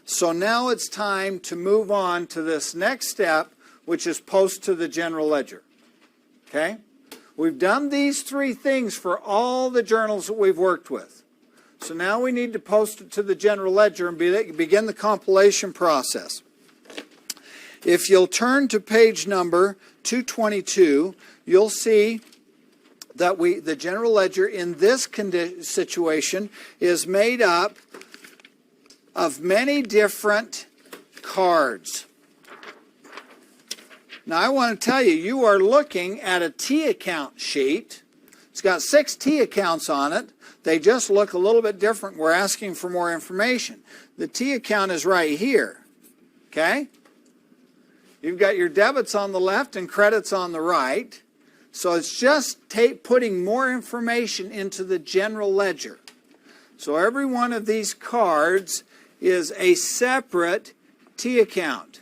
So now it's time to move on to this next step, which is post to the general ledger. Okay? We've done these three things for all the journals that we've worked with. So now we need to post it to the general ledger and begin the compilation process. If you'll turn to page number 222, you'll see that the general ledger in this situation is made up of many different cards. Now I want to tell you, you are looking at a T account sheet. It's got 6 T accounts on it. They just look a little bit different. We're asking for more information. The T account is right here. Okay? You've got your debits on the left and credits on the right. So it's just putting more information into the general ledger. So every one of these cards is a separate T account.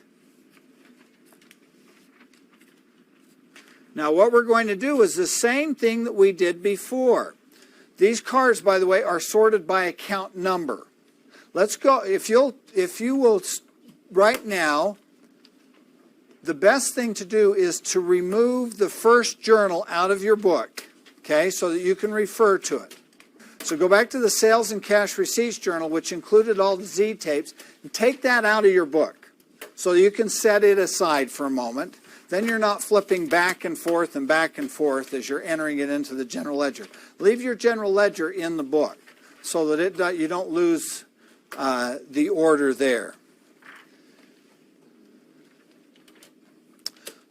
Now what we're going to do is the same thing that we did before. These cards, by the way, are sorted by account number. Let's go, if you will, right now, the best thing to do is to remove the first journal out of your book, okay, so that you can refer to it. So go back to the sales and cash receipts journal, which included all the Z tapes, and take that out of your book so you can set it aside for a moment. Then you're not flipping back and forth as you're entering it into the general ledger. Leave your general ledger in the book so that you don't lose the order there.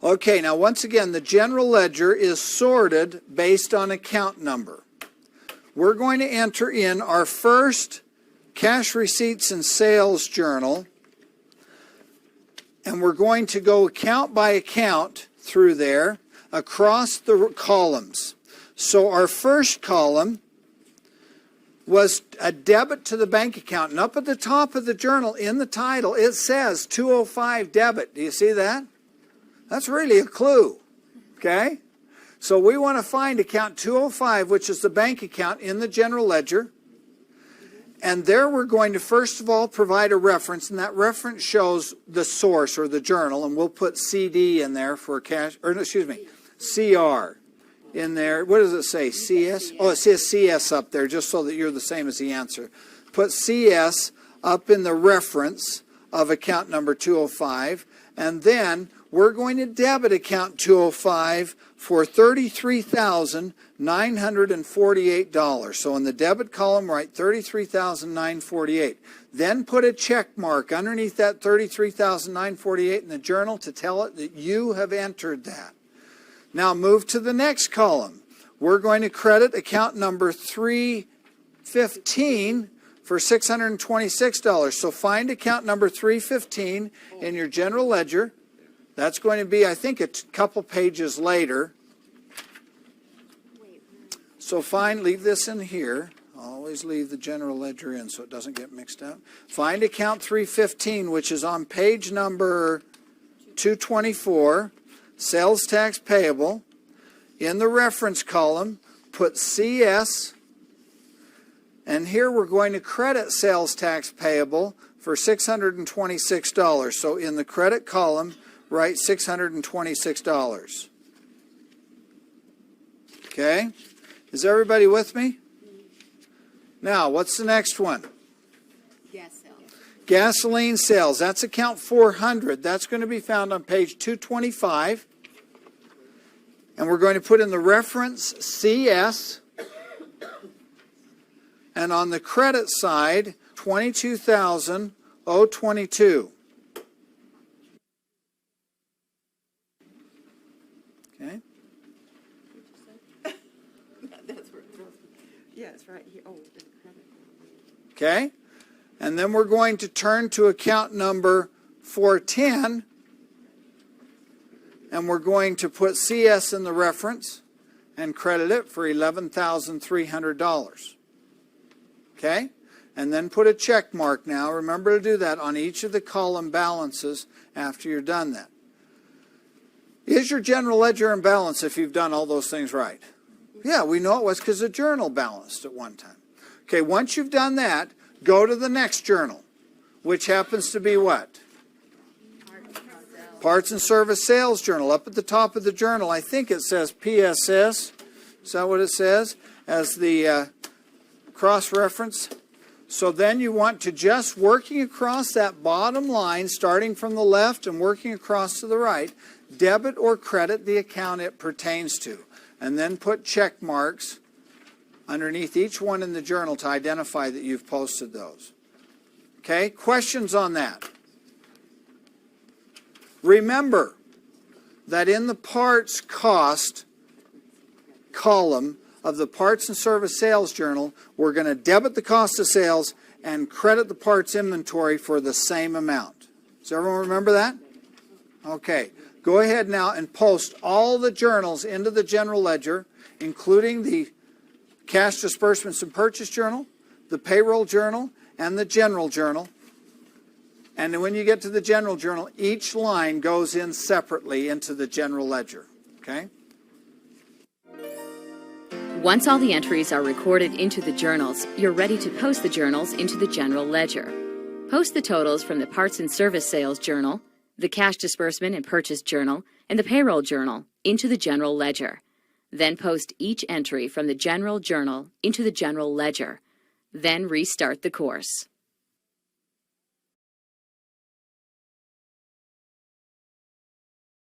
Okay, now once again, the general ledger is sorted based on account number. We're going to enter in our first cash receipts and sales journal, and we're going to go account by account through there across the columns. So our first column was a debit to the bank account, and up at the top of the journal in the title it says 205 debit. Do you see that? That's really a clue, okay? So we want to find account 205, which is the bank account in the general ledger. And there we're going to first of all provide a reference, and that reference shows the source or the journal, and we'll put CD in there for cash, or excuse me, CR in there. What does it say? CS? Oh, it says CS up there, just so that you're the same as the answer. Put CS up in the reference of account number 205, and then we're going to debit account 205 for $33,948. So in the debit column, write $33,948. Then put a check mark underneath that $33,948 in the journal to tell it that you have entered that. Now move to the next column. We're going to credit account number 315 for $626. So find account number 315 in your general ledger. That's going to be, I think, a couple pages later. So leave this in here. Always leave the general ledger in so it doesn't get mixed up. Find account 315, which is on page number 224, sales tax payable. In the reference column, put CS. And here we're going to credit sales tax payable for $626. So in the credit column, write $626. Okay? Is everybody with me? Now, what's the next one? Gas sales. Gasoline sales. That's account 400. That's going to be found on page 225. And we're going to put in the reference CS. And on the credit side, $22,022. Okay. Yeah, it's right here. Oh, okay. And then we're going to turn to account number 410. And we're going to put CS in the reference and credit it for $11,300. Okay? And then put a check mark now. Remember to do that on each of the column balances after you're done that. Is your general ledger in balance if you've done all those things right? Yeah, we know it was because the journal balanced at one time. Okay, once you've done that, go to the next journal. which happens to be what? Parts and Service Sales Journal. Up at the top of the journal, I think it says PSS. Is that what it says? As the cross-reference. So then you want to just working across that bottom line, starting from the left and working across to the right, debit or credit the account it pertains to. And then put check marks underneath each one in the journal to identify that you've posted those. Okay, questions on that? Remember that in the parts cost column of the Parts and Service Sales Journal, we're going to debit the cost of sales and credit the parts inventory for the same amount. Does everyone remember that? Okay. Go ahead now and post all the journals into the general ledger, including the Cash Disbursements and Purchase Journal, the Payroll Journal, and the General Journal. And when you get to the General Journal, each line goes in separately into the general ledger. Okay? Once all the entries are recorded into the journals, you're ready to post the journals into the general ledger. Post the totals from the Parts and Service Sales Journal, the Cash Disbursement and Purchase Journal, and the Payroll Journal into the general ledger. Then post each entry from the General Journal into the general ledger. Then restart the course.